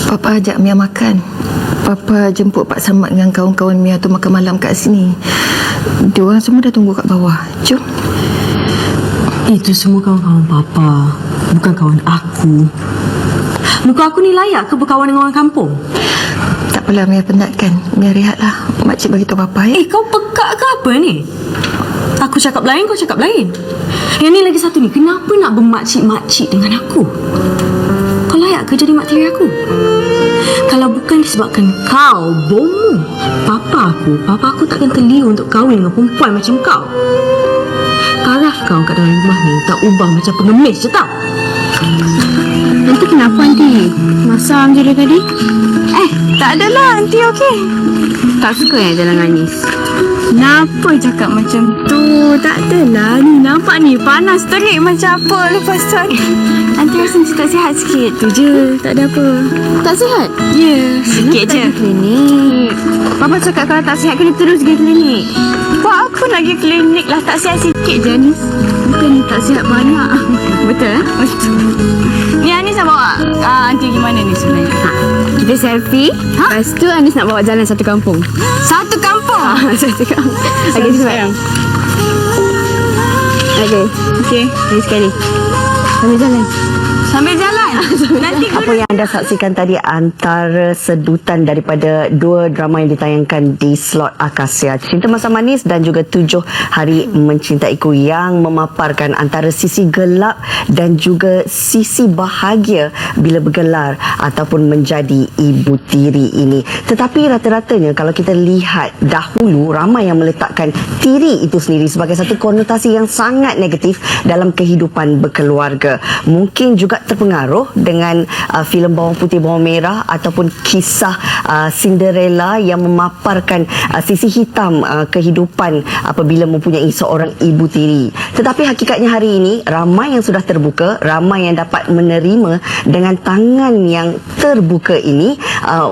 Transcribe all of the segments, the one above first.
Papa ajak Mia makan. Papa jemput Pak Samad dengan kawan-kawan Mia tu makan malam kat sini. Diorang semua dah tunggu kat bawah. Jom. Itu semua kawan-kawan Papa, bukan kawan aku. Muka aku ni layak ke berkawan dengan orang kampung? Tak apalah, Mia penat kan. Mia rehatlah. Makcik bagi tahu Papa ya. Kau pekak ke apa ni? Aku cakap lain, kau cakap lain. Yang ni lagi satu ni, kenapa nak bermakcik-makcik dengan aku? Kau layak ke jadi mak tiri aku? Kalau bukan disebabkan kau bomoh papa aku takkan terliur untuk kahwin dengan perempuan macam kau. Taraf kau kat dalam rumah ni tak ubah macam pengemis je tak? Nanti kenapa Aunty? Masam je dari tadi? Tak adalah Aunty, okey. Tak suka jalan manis. Kenapa cakap macam tu? Tak adalah. Ni nampak ni panas terik macam apa. Lepas tu Aunty rasa macam tak sihat sikit. Tu je. Tak ada apa. Tak sihat? Ya, sikit je. Klinik. Papa cakap kalau tak sihat kena terus pergi klinik. Buat aku nak pergi klinik lah. Tak sihat sikit je Anis. Bukan ni tak sihat banyak. Betul? Betul. Ni Anis nak bawa Aunty gimana ni sebenarnya? Kita selfie. Lepas tu Anis nak bawa jalan satu kampung. Satu kampung? Satu kampung. Okey, sekarang. Okey. Ini sekali. Sambil jalan. Sambil jalan? Nanti Apa yang anda saksikan tadi antara sedutan daripada dua drama yang ditayangkan di slot Akasia, Cinta Masa Manis dan juga 7 Hari Mencintaiku, yang memaparkan antara sisi gelap dan juga sisi bahagia bila bergelar ataupun menjadi ibu tiri ini. Tetapi rata-ratanya kalau kita lihat dahulu, ramai yang meletakkan tiri itu sendiri sebagai satu konotasi yang sangat negatif dalam kehidupan berkeluarga. Mungkin juga terpengaruh dengan filem Bawang Putih Bawang Merah ataupun kisah Cinderella yang memaparkan sisi hitam kehidupan apabila mempunyai seorang ibu tiri. Tetapi hakikatnya hari ini ramai yang sudah terbuka, ramai yang dapat menerima dengan tangan yang terbuka ini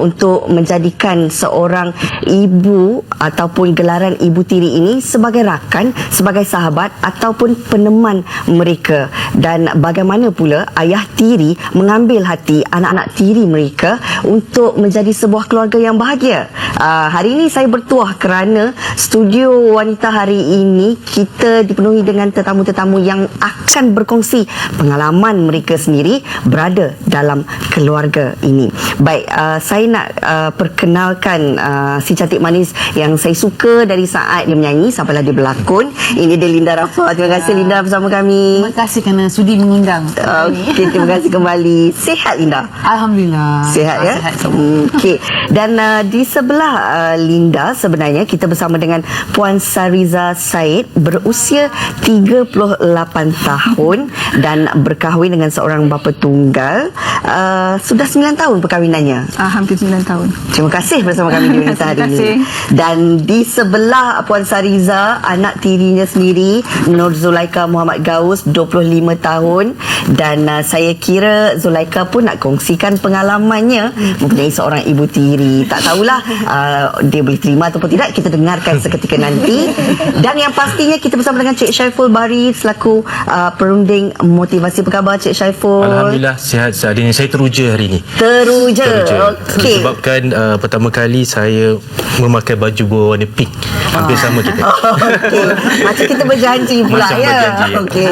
untuk menjadikan seorang ibu ataupun gelaran ibu tiri ini sebagai rakan, sebagai sahabat ataupun peneman mereka. Dan bagaimana pula ayah tiri mengambil hati anak-anak tiri mereka untuk menjadi sebuah keluarga yang bahagia. Hari ini saya bertuah kerana studio wanita hari ini kita dipenuhi dengan tetamu-tetamu yang akan berkongsi pengalaman mereka sendiri berada dalam keluarga ini. Baik, saya nak perkenalkan si cantik manis yang saya suka dari saat dia menyanyi sampailah dia berlakon. Ini dia Linda Rafa. Terima kasih Linda bersama kami. Terima kasih kerana sudi mengundang. Okey, terima kasih kembali. Sihat Linda? Alhamdulillah. Sihat ya? Sihat. Okey. Dan di sebelah Linda sebenarnya kita bersama dengan Puan Sariza Said, berusia 38 tahun dan berkahwin dengan seorang bapa tunggal. Sudah 9 tahun perkahwinannya. Hampir 9 tahun. Terima kasih bersama kami di Wanita hari ini. Dan di sebelah Puan Sariza, anak tirinya sendiri, Nur Zulaika Muhammad Gaus, 25 tahun. Dan saya kira Zulaika pun nak kongsikan pengalamannya mempunyai seorang ibu tiri. Tak tahulah dia boleh terima ataupun tidak, kita dengarkan seketika nanti. Dan yang pastinya kita bersama dengan Cik Syaiful Bari selaku perunding motivasi. Apa khabar Cik Syaiful? Alhamdulillah sihat hari ini. Saya teruja hari ini. Teruja. Okey. Sebabkan pertama kali saya memakai baju berwarna pink. Hampir sama kita. Okey. Macam kita berjanji pula. Macam ya. berjanji. Okey.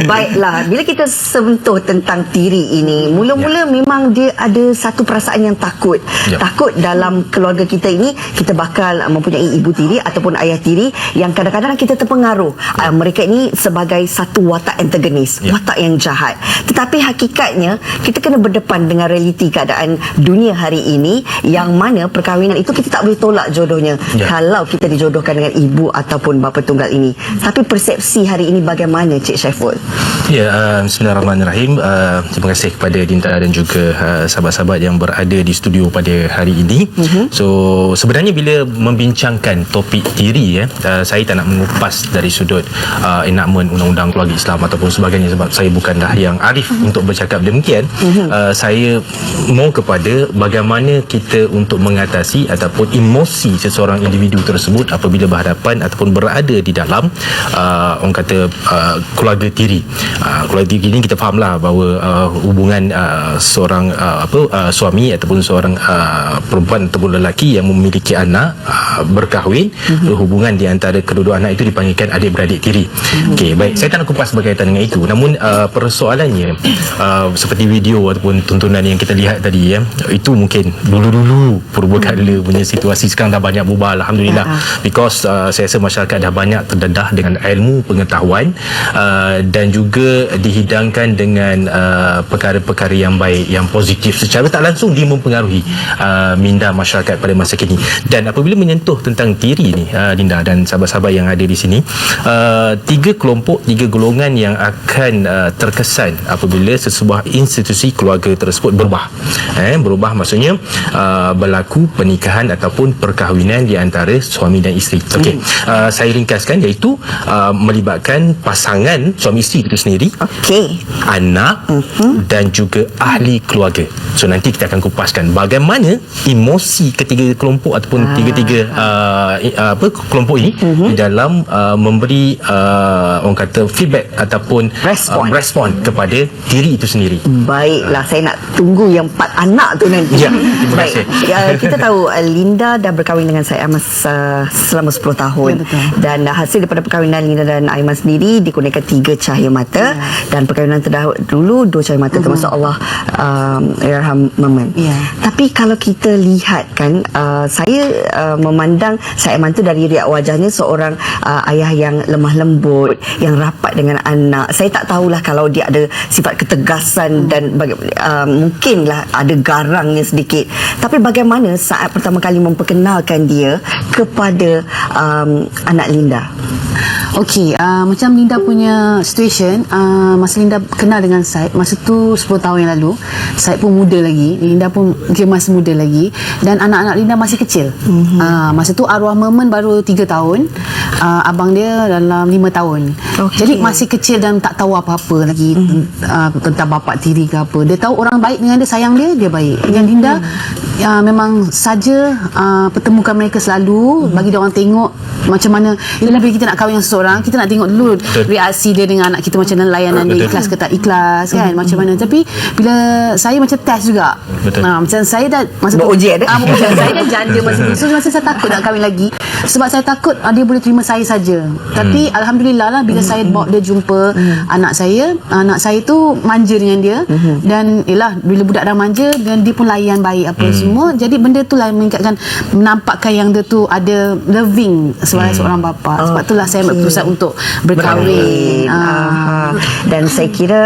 Baiklah, bila kita sentuh tentang tiri ini, mula-mula memang dia ada satu perasaan yang takut. Takut dalam keluarga kita ini kita bakal mempunyai ibu tiri ataupun ayah tiri yang kadang-kadang kita terpengaruh. Mereka ini sebagai satu watak antagonis, watak yang jahat. Tetapi hakikatnya kita kena berdepan dengan realiti keadaan dunia hari ini, yang mana perkahwinan itu kita tak boleh tolak jodohnya kalau kita dijodohkan dengan ibu ataupun bapa tunggal ini. Tapi persepsi hari ini bagaimana Cik Syaiful? Ya, bismillahirrahmanirrahim. Terima kasih kepada Dinta dan juga sahabat-sahabat yang berada di studio pada hari ini. So sebenarnya bila membincangkan topik tiri, saya tak nak mengupas dari sudut enakmen undang-undang keluarga Islam ataupun sebagainya, sebab saya bukanlah yang arif untuk bercakap demikian. Saya mau kepada bagaimana kita untuk mengatasi ataupun emosi seseorang individu tersebut apabila berhadapan ataupun berada di dalam orang kata keluarga tiri. Keluarga tiri ini kita fahamlah bahawa bahawa hubungan seorang suami ataupun seorang perempuan ataupun lelaki yang memiliki anak berkahwin, hubungan di antara kedua-dua anak itu dipanggilkan adik-beradik tiri. Okey, baik, saya tak nak kupas berkaitan dengan itu. Namun persoalannya seperti video ataupun tontonan yang kita lihat tadi itu mungkin dulu-dulu purba kala punya situasi. Sekarang dah banyak berubah, alhamdulillah, because saya rasa masyarakat dah banyak terdedah dengan ilmu pengetahuan dan juga dihidangkan dengan perkara-perkara yang baik, yang positif. Secara tak langsung dia mempengaruhi minda masyarakat pada masa kini. Dan apabila menyentuh tentang tiri ni, Linda dan sahabat-sahabat yang ada di sini, 3 kelompok, 3 golongan yang akan terkesan apabila sesebuah institusi keluarga tersebut berubah. Berubah maksudnya berlaku pernikahan ataupun perkahwinan di antara suami dan isteri. Okey, saya ringkaskan, iaitu melibatkan pasangan suami isteri itu sendiri, anak dan juga ahli keluarga. So nanti kita akan kupaskan bagaimana emosi ketiga kelompok ataupun tiga-tiga kelompok ini di dalam memberi orang kata feedback ataupun respon kepada diri itu sendiri. Baiklah, saya nak tunggu yang 4 anak tu nanti. Ya, terima kasih. Kita tahu Linda dah berkahwin dengan saya Aiman selama 10 tahun. Dan hasil daripada perkahwinan Linda dan Aiman sendiri dikurniakan 3 cahaya mata. Dan perkahwinan terdahulu 2 cahaya mata, termasuk Allah yarham Maman. Tapi kalau kita lihat kan, saya memandang Syed Aiman tu dari riak wajahnya seorang ayah yang lemah lembut, yang rapat dengan anak. Saya tak tahulah kalau dia ada sifat ketegasan dan mungkinlah ada garangnya sedikit. Tapi bagaimana saat pertama kali memperkenalkan dia kepada anak Linda? Okey, macam Linda punya situation, masa Linda kenal dengan Syed, masa tu 10 tahun yang lalu, Syed pun muda lagi, Linda pun dia masih muda lagi, dan anak-anak Linda masih kecil. Masa tu arwah Memen baru 3 tahun, abang dia dalam 5 tahun. Jadi masih kecil dan tak tahu apa-apa lagi tentang bapak tiri ke apa. Dia tahu orang baik dengan dia, sayang dia, dia baik. Dengan Linda memang saja pertemukan mereka selalu, bagi dia orang tengok macam mana. Bila kita nak kahwin dengan seseorang, kita nak tengok dulu reaksi dia dengan anak kita, macam mana layanan dia, ikhlas ke tak ikhlas kan, macam mana. Tapi bila saya macam test juga, macam saya dah masa berujian saya dah janda masa tu, so masa saya takut nak kahwin lagi, sebab saya takut dia boleh terima saya saja. Tapi alhamdulillah lah, bila saya bawa dia jumpa anak saya tu manja dengan dia, dan yelah, bila budak dah manja dan dia pun layan baik apa semua. Jadi benda tu lah menampakkan yang dia tu ada loving sebagai seorang bapa. Sebab itulah saya berkeputusan untuk berkahwin. Dan saya kira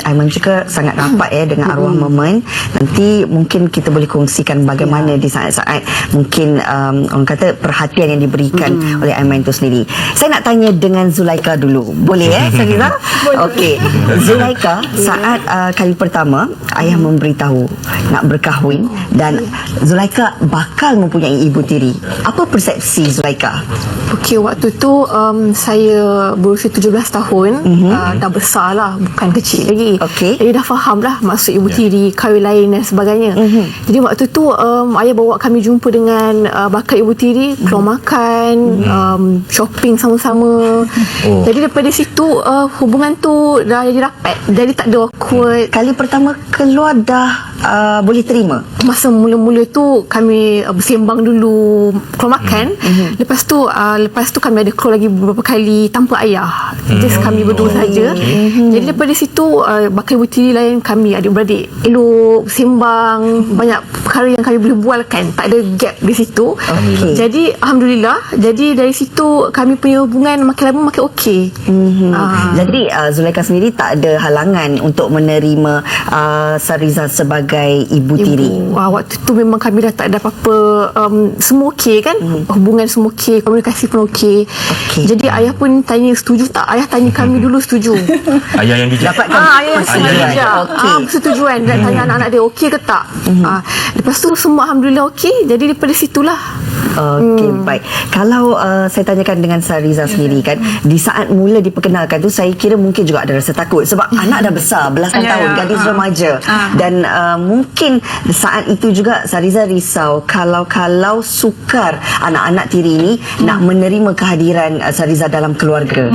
Aiman juga sangat rapat dengan arwah Memen. Nanti mungkin kita boleh kongsikan bagaimana di saat-saat mungkin orang kata perhatian yang diberikan oleh Aiman itu sendiri. Saya nak tanya dengan Zulaika dulu. Boleh Sarira? Okey. Zulaika, saat kali pertama ayah memberitahu nak berkahwin dan Zulaika bakal mempunyai ibu tiri, apa persepsi Zulaika? Okey, waktu tu saya berusia 17 tahun, dah besar lah, bukan kecil lagi. Jadi dah faham lah maksud ibu tiri, kahwin lain dan sebagainya. Jadi waktu tu ayah bawa kami jumpa dengan bakal ibu tiri, keluar makan, shopping sama-sama. Jadi daripada situ hubungan tu dah jadi rapat, jadi tak ada awkward. Kali pertama keluar dah boleh terima? Masa mula-mula tu kami bersembang dulu, keluar makan. Lepas tu kami ada keluar lagi beberapa kali tanpa ayah, just kami berdua saja. Jadi daripada situ bakal ibu tiri lain, kami adik-beradik elok sembang, banyak perkara yang kami boleh bualkan, tak ada gap di situ. Jadi alhamdulillah, jadi dari situ kami punya hubungan makin lama makin okey. Jadi Zulaika sendiri tak ada halangan untuk menerima Sariza sebagai ibu tiri. Waktu tu memang kami dah tak ada apa-apa, semua okey kan, hubungan semua okey, komunikasi pun okey. Jadi ayah pun tanya setuju tak, ayah tanya kami dulu setuju. Ayah yang bijak. Ayah yang bijak, persetujuan, dan tanya anak-anak dia okey ke tak. Lepas tu semua alhamdulillah okey. Jadi daripada situlah Okey, baik. Kalau saya tanyakan dengan Sariza sendiri kan, di saat mula diperkenalkan tu saya kira mungkin juga ada rasa takut sebab anak dah besar, belasan tahun, gadis remaja. Dan mungkin saat itu juga Sariza risau kalau sukar anak-anak tiri ini nak menerima kehadiran Sariza dalam keluarga.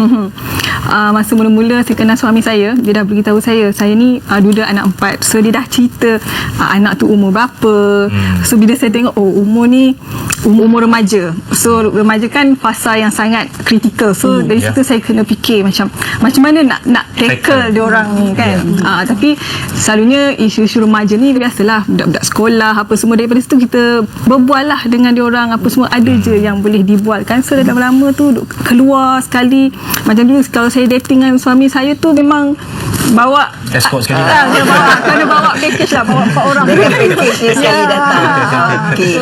Masa mula-mula saya kenal suami saya, dia dah beritahu saya ni duda anak 4. So dia dah cerita anak tu umur berapa. So bila saya tengok umur ni umur remaja. So remaja kan fasa yang sangat kritikal. So dari situ saya kena fikir macam mana nak tackle dia orang ni kan. Tapi selalunya isu-isu remaja ni biasalah, budak-budak sekolah apa semua, daripada situ kita berbual lah dengan dia orang, apa semua ada je yang boleh dibualkan. So dah lama tu keluar sekali, macam dulu kalau saya dating dengan suami saya tu memang bawa escort sekali. Kena bawa package lah, bawa 4 orang Package dia sekali datang. Okey.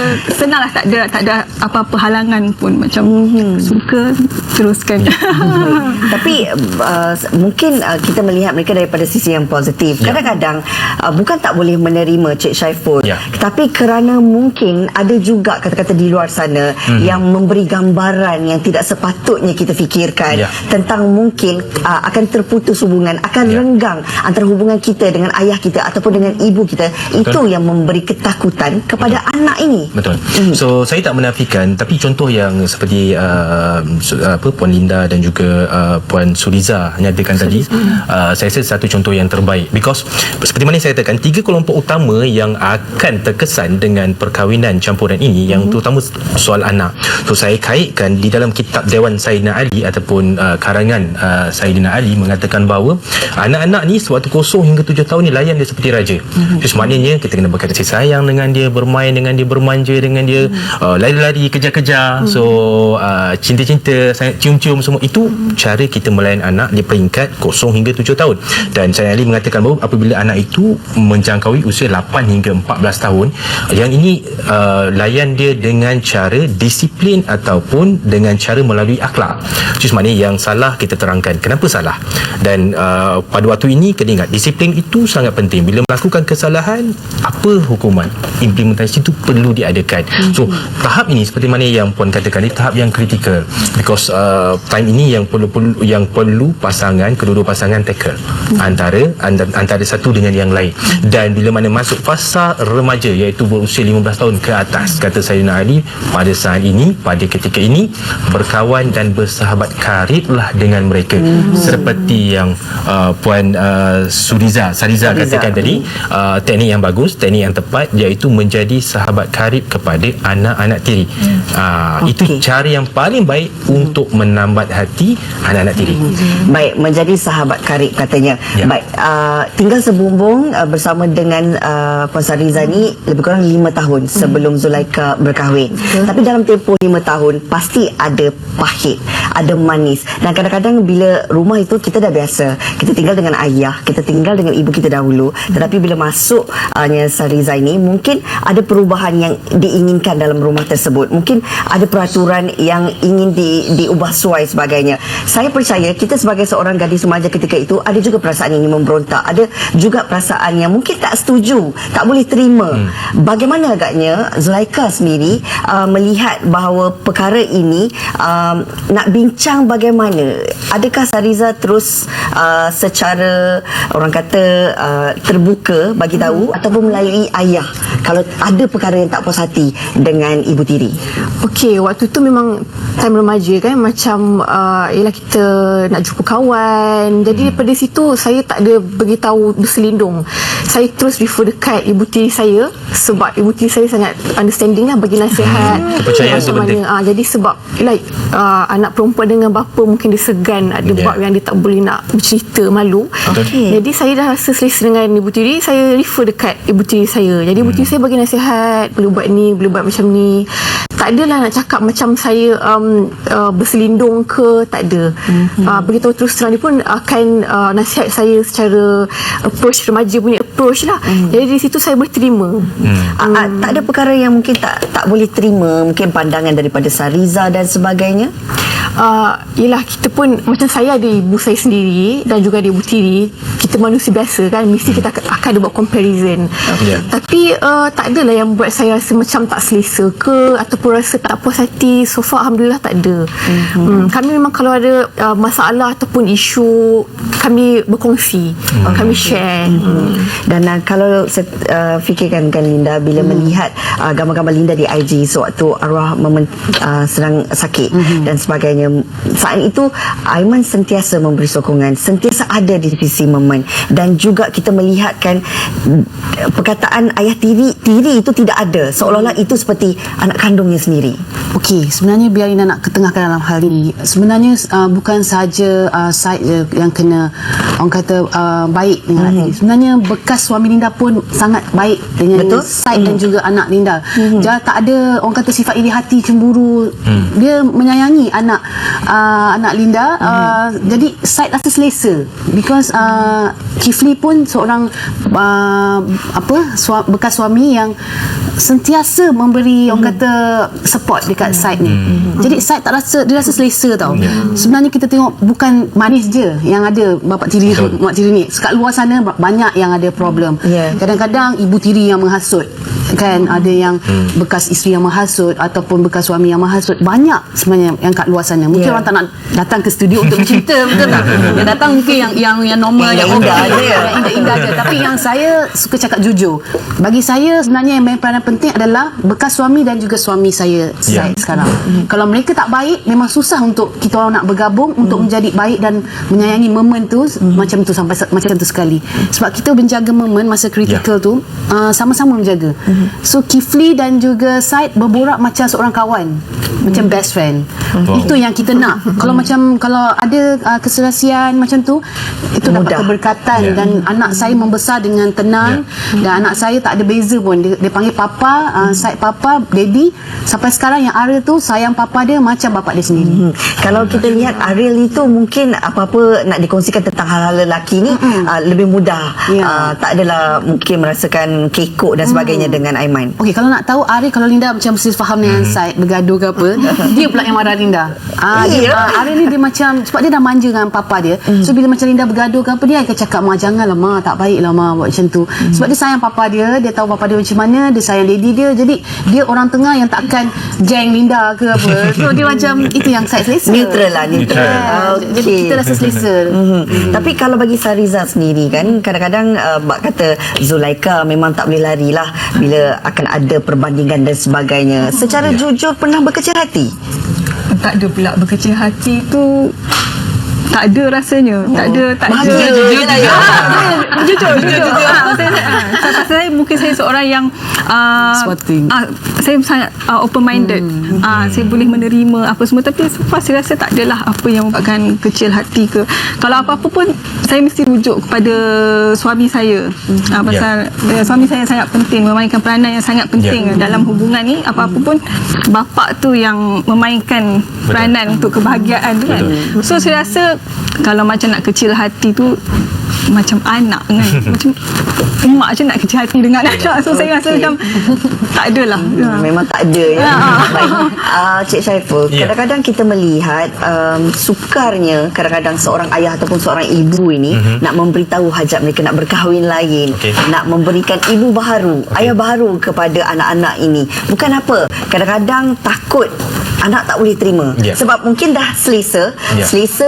senang lah, tak ada apa-apa halangan pun, macam suka teruskan. Tapi mungkin kita melihat mereka daripada sisi yang positif. Kadang-kadang bukan tak boleh menerima Cik Syaiful, tapi kerana mungkin ada juga kata-kata di luar sana yang memberi gambaran yang tidak sepatutnya kita fikirkan tentang mungkin akan terputus hubungan, akan renggang antara hubungan kita dengan ayah kita ataupun dengan ibu kita. Itu yang memberi ketakutan kepada anak ini. Betul. So saya tak menafikan, tapi contoh yang seperti Puan Linda dan juga Puan Suriza nyatakan tadi, saya rasa satu contoh yang terbaik, because seperti mana saya katakan, 3 kelompok utama yang akan terkesan dengan perkahwinan campuran ini, yang terutama soal anak. So saya kaitkan di dalam kitab Dewan Sayyidina Ali ataupun karangan Sayyidina Ali mengatakan bahawa anak-anak ni sewaktu kosong hingga 7 tahun ni layan dia seperti raja. So maknanya kita kena berkasih sayang dengan dia, bermain dengan dia, bermanja dengan dia, lari-lari, kejar-kejar. So cinta-cinta, sangat cium-cium, semua itu cara kita melayan anak di peringkat kosong hingga 7 tahun. Dan Sayyidina Ali mengatakan bahawa apabila anak itu menjangkaui usia 8 hingga 14 tahun, yang ini layan dia dengan cara disiplin ataupun dengan cara melalui akhlak. Jadi maknanya yang salah kita terangkan kenapa salah. Dan pada waktu ini kena ingat, disiplin itu sangat penting. Bila melakukan kesalahan, apa hukuman, implementasi itu perlu diadakan. So tahap ini seperti mana yang Puan katakan, ini tahap yang kritikal, because time ini yang perlu pasangan, kedua-dua pasangan tackle antara satu dengan yang lain. Dan bila mana masuk fasa remaja, iaitu berusia 15 tahun ke atas, kata Sayyidina Ali, pada saat ini, pada ketika ini, berkawan dan bersahabat kariblah dengan mereka. Seperti yang Puan Sariza katakan tadi, teknik yang bagus, teknik yang tepat, iaitu menjadi sahabat karib kepada anak-anak tiri. Itu cara yang paling baik untuk menambat hati anak-anak tiri. Baik, menjadi sahabat karib katanya. Baik, tinggal sebumbung bersama dengan Puan Sariza ni lebih kurang 5 tahun sebelum Zulaikha berkahwin. Tapi dalam tempoh 5 tahun pasti ada pahit, ada manis. Dan kadang-kadang bila rumah itu kita dah biasa, kita tinggal dengan ayah, kita tinggal dengan ibu kita dahulu. Tetapi bila masuk Sariza ini, mungkin ada perubahan yang diinginkan dalam rumah tersebut. Mungkin ada peraturan yang ingin diubah suai sebagainya. Saya percaya kita sebagai seorang gadis remaja ketika itu ada juga perasaan yang memberontak, ada juga perasaan yang mungkin tak setuju, tak boleh terima. Bagaimana agaknya Zulaikha sendiri melihat bahawa perkara ini, nak bincang bagaimana? Adakah Sariza terus secara orang kata terbuka bagi tahu, ataupun melalui ayah kalau ada perkara yang tak puas hati dengan ibu tiri? Okey, waktu tu memang time remaja kan, macam ialah kita nak jumpa kawan. Jadi daripada situ saya tak ada beritahu berselindung. Saya terus refer dekat ibu tiri saya, sebab ibu tiri saya sangat understanding lah, bagi nasihat. Kepercayaan tu penting. Jadi sebab anak perempuan dengan bapa mungkin dia segan, ada bab yang dia tak boleh nak bercerita, malu. Jadi saya dah rasa selesa dengan ibu tiri, saya refer dekat ibu tiri saya. Jadi ibu tiri saya bagi nasihat, boleh buat ni, boleh buat macam ni. Tak adalah nak cakap macam saya berselindung ke, tak ada. Beritahu terus terang, dia pun akan nasihat saya secara approach remaja punya approach approach lah. Jadi di situ saya boleh terima. Tak ada perkara yang mungkin tak boleh terima, mungkin pandangan daripada Sariza dan sebagainya. Yelah, kita pun macam saya ada ibu saya sendiri dan juga ada ibu tiri. Kita manusia biasa kan, mesti kita akan ada buat comparison. Tapi tak adalah yang buat saya rasa macam tak selesa ke ataupun rasa tak puas hati. So far Alhamdulillah tak ada. Kami memang kalau ada masalah ataupun isu, kami berkongsi, kami share. Dan kalau saya fikirkan kan Linda, bila melihat gambar-gambar Linda di IG sewaktu arwah Maman sedang sakit dan sebagainya, saat itu Aiman sentiasa memberi sokongan, sentiasa ada di sisi Maman, dan juga kita melihatkan perkataan ayah tiri itu tidak ada, seolah-olah itu seperti anak kandungnya sendiri. Okey, sebenarnya biar Linda nak ketengahkan dalam hal ini, sebenarnya bukan sahaja Said je yang kena orang kata baik dengan anak tiri. Sebenarnya bekas suami Linda pun sangat baik dengan Said dan juga anak Linda. Dia tak ada orang kata sifat iri hati, cemburu. Dia menyayangi anak Linda. Jadi Said rasa selesa because Kifli pun seorang bekas suami yang sentiasa memberi orang kata support dekat Said ni. Jadi Said dia rasa selesa tau. Sebenarnya kita tengok bukan manis je yang ada bapa tiri mak tiri ni. Kat luar sana banyak yang ada problem. Kadang-kadang ibu tiri yang menghasut kan, ada yang bekas isteri yang menghasut ataupun bekas suami yang menghasut. Banyak sebenarnya yang kat luar sana. Mungkin orang tak nak datang ke studio untuk bercerita, betul tak? Yang datang mungkin yang normal, yang indah aja, yang indah aja. Tapi yang saya suka cakap jujur, bagi saya sebenarnya yang main peranan penting adalah bekas suami dan juga suami saya sekarang. Kalau mereka tak baik, memang susah untuk kita orang nak bergabung untuk menjadi baik dan menyayangi momen tu macam tu, sampai macam tu sekali. Sebab kita menjaga momen masa kritikal tu sama-sama menjaga. So Kifli dan juga Said berborak macam seorang kawan, macam best friend. Itu yang kita nak. Kalau ada keserasian macam tu, itu dapat keberkatan. Dan anak saya membesar dengan tenang, dan anak saya tak ada beza pun. Dia panggil papa, Said papa, daddy. Sampai sekarang yang Ariel tu sayang papa dia macam bapa dia sendiri. Kalau kita lihat Ariel itu mungkin apa-apa nak dikongsikan tentang hal-hal lelaki ni lebih mudah. Tak adalah mungkin merasakan kekok dan sebagainya dengan Aiman. Okey, kalau nak tahu Ariel, kalau Linda macam mesti faham dengan Said bergaduh ke apa, dia pula yang marah Linda. Ariel ni dia macam, sebab dia dah manja dengan papa dia. So bila macam Linda bergaduh ke apa, dia akan cakap, "Ma, janganlah Ma, tak baiklah Ma buat macam tu." Sebab dia sayang papa dia tahu papa dia macam mana, dia sayang daddy dia. Jadi dia orang tengah yang takkan geng Linda ke apa. So dia macam itu yang Said selesa. Neutral lah, neutral. Jadi kita rasa selesa. Tapi kalau bagi Sariza sendiri kan, kadang-kadang kata Zulaika memang tak boleh lari lah bila akan ada perbandingan dan sebagainya. Secara jujur pernah berkecil hati? Tak ada pula berkecil hati tu. Tak ada rasanya. Tak ada. Jujur lah ya. Jujur. Saya mungkin saya seorang yang saya sangat open minded. Saya boleh menerima apa semua, tapi so far saya rasa tak adalah apa yang membuatkan kecil hati ke. Kalau apa-apa pun saya mesti rujuk kepada suami saya. Pasal suami saya sangat penting, memainkan peranan yang sangat penting dalam hubungan ni. Apa-apa pun bapa tu yang memainkan peranan untuk kebahagiaan tu kan. So saya rasa kalau macam nak kecil hati tu macam anak kan, macam emak je nak kecil hati dengan anak. So saya rasa macam tak adalah. Memang tak ada ya. Baik. Cik Syaiful, kadang-kadang kita melihat sukarnya kadang-kadang seorang ayah ataupun seorang ibu ini nak memberitahu hajat mereka nak berkahwin lain, nak memberikan ibu baharu, ayah baharu kepada anak-anak ini. Bukan apa, kadang-kadang takut anak tak boleh terima sebab mungkin dah selesa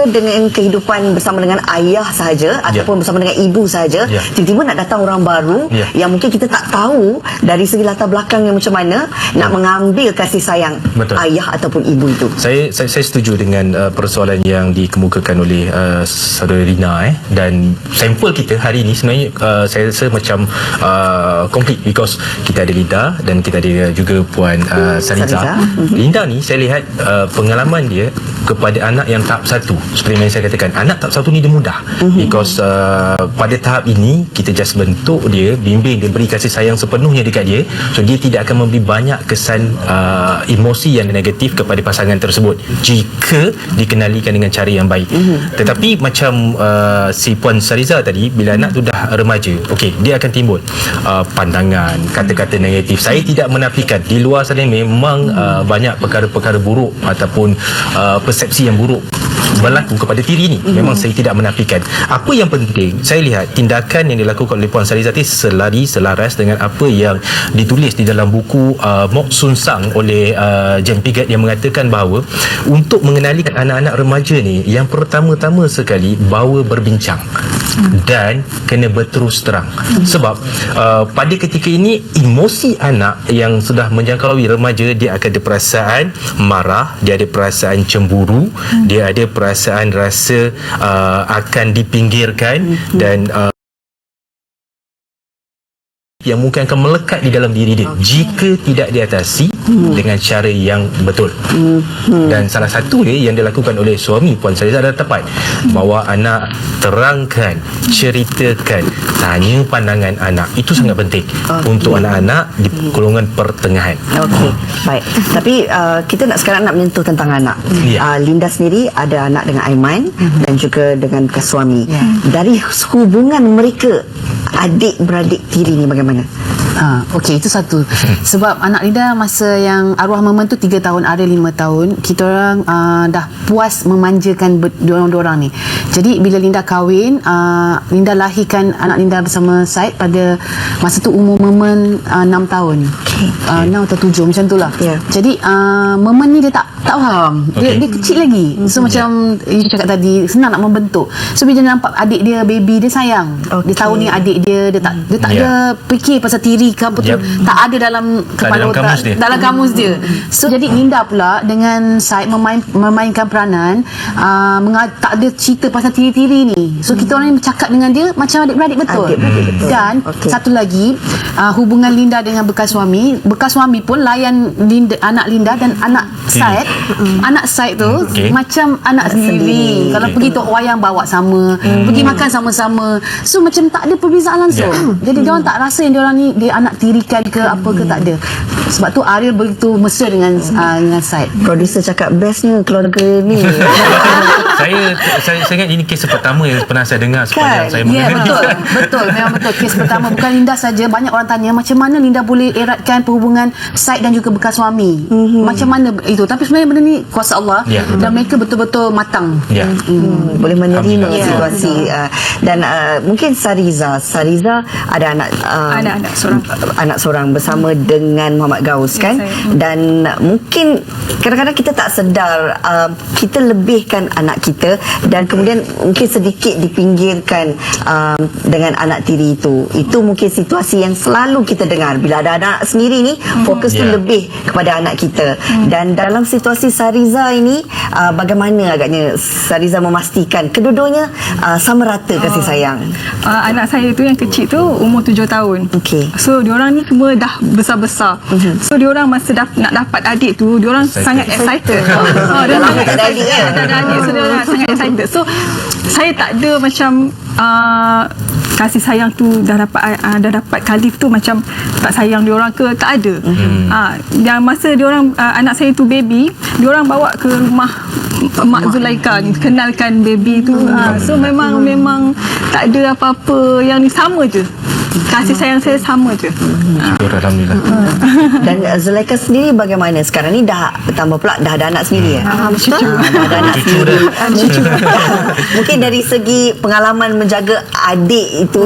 dengan kehidupan bersama dengan ayah sahaja ataupun bersama dengan ibu sahaja. Tiba-tiba nak datang orang baru yang mungkin kita tak tahu dari segi latar belakang yang macam mana, nak mengambil kasih sayang ayah ataupun ibu itu. Saya setuju dengan persoalan yang dikemukakan oleh saudara Rina dan sampel kita hari ini sebenarnya saya rasa macam complete because kita ada Linda dan kita ada juga Puan Sariza. Linda ni saya lihat pengalaman dia kepada anak yang tahap 1. Seperti yang saya katakan, anak tahap 1 ni dia mudah. Because pada tahap ini kita just bentuk dia, bimbing dia, beri kasih sayang sepenuhnya dekat dia. So dia tidak akan memberi banyak kesan emosi yang negatif kepada pasangan tersebut jika dikenalikan dengan cara yang baik. Tetapi macam si Puan Sariza tadi, bila anak tu dah remaja, okey, dia akan timbul pandangan, kata-kata negatif. Saya tidak menafikan di luar sana memang banyak perkara-perkara buruk ataupun persepsi yang buruk berlaku kepada tiri ni. Memang saya tidak menafikan. Apa yang penting, saya lihat tindakan yang dilakukan oleh Puan Sariza ni selaras dengan apa yang ditulis di dalam buku Mok Sun Sang oleh Jen Piaget, yang mengatakan bahawa untuk mengenalikan anak-anak remaja ni, yang pertama-tama sekali bawa berbincang dan kena berterus terang. Sebab pada ketika ini emosi anak yang sudah menjangkaui remaja, dia akan ada perasaan marah, dia ada perasaan cemburu, dia ada perasaan rasa akan dipinggirkan dan yang mungkin akan melekat di dalam diri dia jika tidak diatasi dengan cara yang betul. Dan salah satu dia yang dilakukan oleh suami Puan Sariza adalah tepat. Bawa anak, terangkan, ceritakan, tanya pandangan anak. Itu sangat penting untuk anak-anak di golongan pertengahan. Okey, baik. Tapi kita sekarang nak menyentuh tentang anak. Linda sendiri ada anak dengan Aiman dan juga dengan bekas suami. Dari hubungan mereka adik-beradik tiri ni bagaimana? Okey, itu satu. Sebab anak Linda masa yang arwah mama tu 3 tahun, ada 5 tahun, kita orang dah puas memanjakan diorang-diorang ni. Jadi bila Linda kahwin, Linda lahirkan anak Linda bersama Said pada masa tu umur Memen 6 tahun. 6 atau 7 macam tu lah. Jadi Memen ni dia tak faham. Dia kecil lagi. So macam you cakap tadi, senang nak membentuk. So bila dia nampak adik dia baby, dia sayang. Dia tahu ni adik dia tak ada fikir pasal tiri ke apa tu, tak ada dalam kepala otak, dalam kamus dia. So jadi Linda pula dengan Said memainkan peranan, tak ada cerita pasal tiri-tiri ni. So kita orang ni bercakap dengan dia macam adik-beradik betul. Dan satu lagi, hubungan Linda dengan bekas suami pun layan anak Linda dan anak Said. Anak Said tu macam anak sendiri. Kalau pergi tengok wayang bawa sama, pergi makan sama-sama. So macam tak ada perbezaan langsung. Jadi diorang tak rasa yang diorang ni dia anak tirikan ke apa ke, tak ada. Sebab tu Ariel begitu mesra dengan Said. Producer cakap bestnya keluarga ni. saya ingat ini kes pertama yang pernah saya dengar sepanjang saya mengenali. Betul, memang betul. Kes pertama bukan Linda saja, banyak orang tanya macam mana Linda boleh eratkan perhubungan Said dan juga bekas suami. Macam mana itu? Tapi sebenarnya benda ni kuasa Allah dan mereka betul-betul matang. Boleh menerima situasi. Dan mungkin Sariza ada anak seorang bersama dengan Muhammad Gaus kan. Dan mungkin kadang-kadang kita tak sedar kita lebihkan anak kita dan kemudian mungkin sedikit dipinggirkan dengan anak tiri itu. Itu mungkin situasi yang selalu kita dengar. Bila ada anak sendiri ni, fokus tu lebih kepada anak kita. Dan dalam situasi Sariza ini, bagaimana agaknya Sariza memastikan kedua-duanya sama rata kasih sayang? Anak saya tu yang kecil tu umur 7 tahun. So diorang ni semua dah besar-besar. So diorang masa nak dapat adik tu, diorang sangat excited. Dah lama tak ada adik kan? Tak ada adik, so diorang sangat excited. So saya tak ada macam kasih sayang tu dah dapat Khalif tu macam tak sayang diorang ke, tak ada. Yang masa diorang anak saya tu baby, diorang bawa ke rumah Mak Zulaika, kenalkan baby tu. So memang tak ada apa-apa, yang ni sama je. Kasih sayang saya sama je. Alhamdulillah. Dan Zulaika sendiri bagaimana? Sekarang ni dah bertambah pula, dah ada anak sendiri ya? Betul. Dah ada anak sendiri. Mungkin dari segi pengalaman menjaga adik itu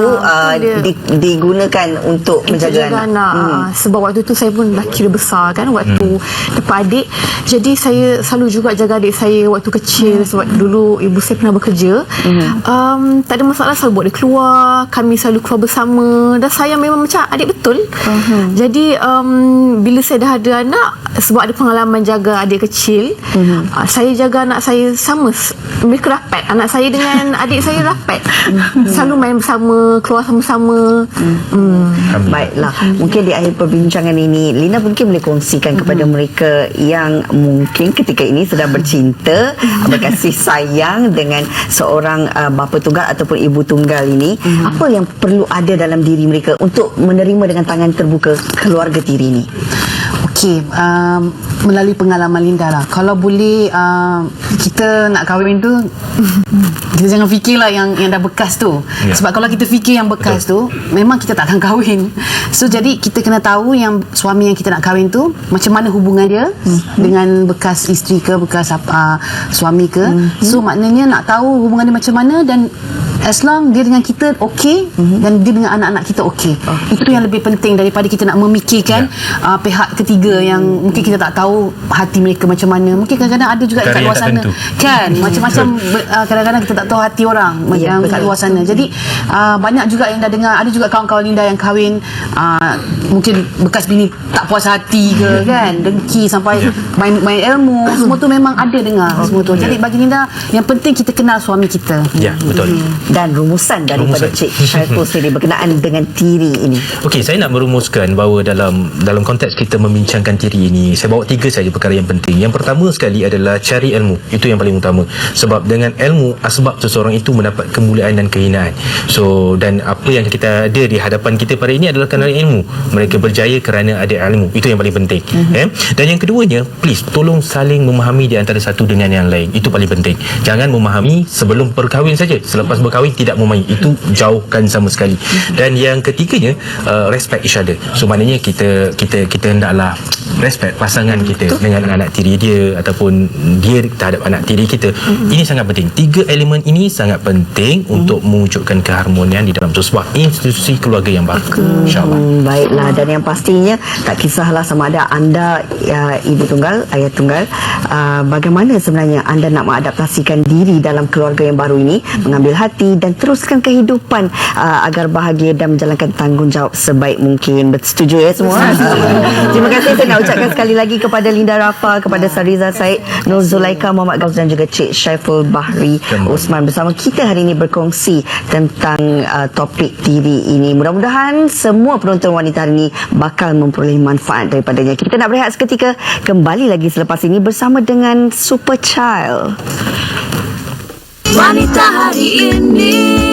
digunakan untuk menjaga anak. Sebab waktu tu saya pun dah kira besar kan, waktu dapat adik. Jadi saya selalu juga jaga adik saya waktu kecil. Sebab dulu ibu saya pernah bekerja. Tak ada masalah, selalu buat dia keluar, kami selalu keluar bersama. dah sayang memang macam adik betul. Jadi bila saya dah ada anak, sebab ada pengalaman jaga adik kecil, saya jaga anak saya sama, mereka rapat. Anak saya dengan adik saya rapat, selalu main bersama, keluar sama-sama. Baiklah, mungkin di akhir perbincangan ini Lina mungkin boleh kongsikan kepada mereka yang mungkin ketika ini sedang bercinta, berkasih sayang dengan seorang bapa tunggal ataupun ibu tunggal ini, apa yang perlu ada dalam diri mereka untuk menerima dengan tangan terbuka keluarga tiri ini. Okey, melalui pengalaman Linda lah. Kalau boleh kita nak kahwin tu, kita jangan fikirlah yang dah bekas tu. Sebab kalau kita fikir yang bekas tu, memang kita tak akan kahwin. So jadi kita kena tahu yang suami yang kita nak kahwin tu macam mana hubungan dia dengan bekas isteri ke, bekas suami ke. So maknanya nak tahu hubungan dia macam mana, dan as long dia dengan kita okey, dan dia dengan anak-anak kita okey. Itu yang lebih penting daripada kita nak memikirkan pihak ketiga yang mungkin kita tak tahu hati mereka macam mana. Mungkin kadang-kadang ada juga kat luar sana kan, macam-macam kadang-kadang kita tak tahu hati orang yang kat luar sana. Jadi banyak juga yang dah dengar, ada juga kawan-kawan Linda yang kahwin mungkin bekas bini tak puas hati ke kan, dengki sampai main ilmu, semua tu memang ada dengar semua tu. Jadi bagi Linda yang penting kita kenal suami kita. Ya, betul. Dan rumusan daripada Cik Syaiful sendiri berkenaan dengan tiri ini. Okey, saya nak merumuskan bahawa dalam konteks kita membincangkan tiri ini, saya bawa 3 saja perkara yang penting. Yang pertama sekali adalah cari ilmu. Itu yang paling utama. Sebab dengan ilmu, asbab seseorang itu mendapat kemuliaan dan kehinaan. So, dan apa yang kita ada di hadapan kita pada ini adalah kerana ilmu. Mereka berjaya kerana ada ilmu. Itu yang paling penting. Dan yang keduanya, please, tolong saling memahami di antara satu dengan yang lain. Itu paling penting. Jangan memahami sebelum berkahwin saja. Selepas berkahwin tidak memahami. Itu jauhkan sama sekali. Dan yang ketiganya, respect each other. So, maknanya kita hendaklah respect pasangan kita dengan anak tiri dia ataupun dia terhadap anak tiri kita. Ini sangat penting. 3 elemen ini sangat penting untuk mewujudkan keharmonian di dalam sebuah institusi keluarga yang baru. InsyaAllah. Baiklah, dan yang pastinya tak kisahlah sama ada anda ibu tunggal, ayah tunggal, bagaimana sebenarnya anda nak mengadaptasikan diri dalam keluarga yang baru ini, mengambil hati dan teruskan kehidupan agar bahagia dan menjalankan tanggungjawab sebaik mungkin. Setuju ya semua? Terima kasih saya nak ucapkan sekali lagi kepada Linda Rafa, kepada Sariza Said, Nur Zulaika, Muhammad Gaus dan juga Cik Syaiful Bahri Osman bersama kita hari ini berkongsi tentang topik tiri ini. Mudah-mudahan semua penonton wanita hari ini bakal memperoleh manfaat daripadanya. Kita nak berehat seketika, kembali lagi selepas ini bersama dengan Super Child. Wanita hari ini.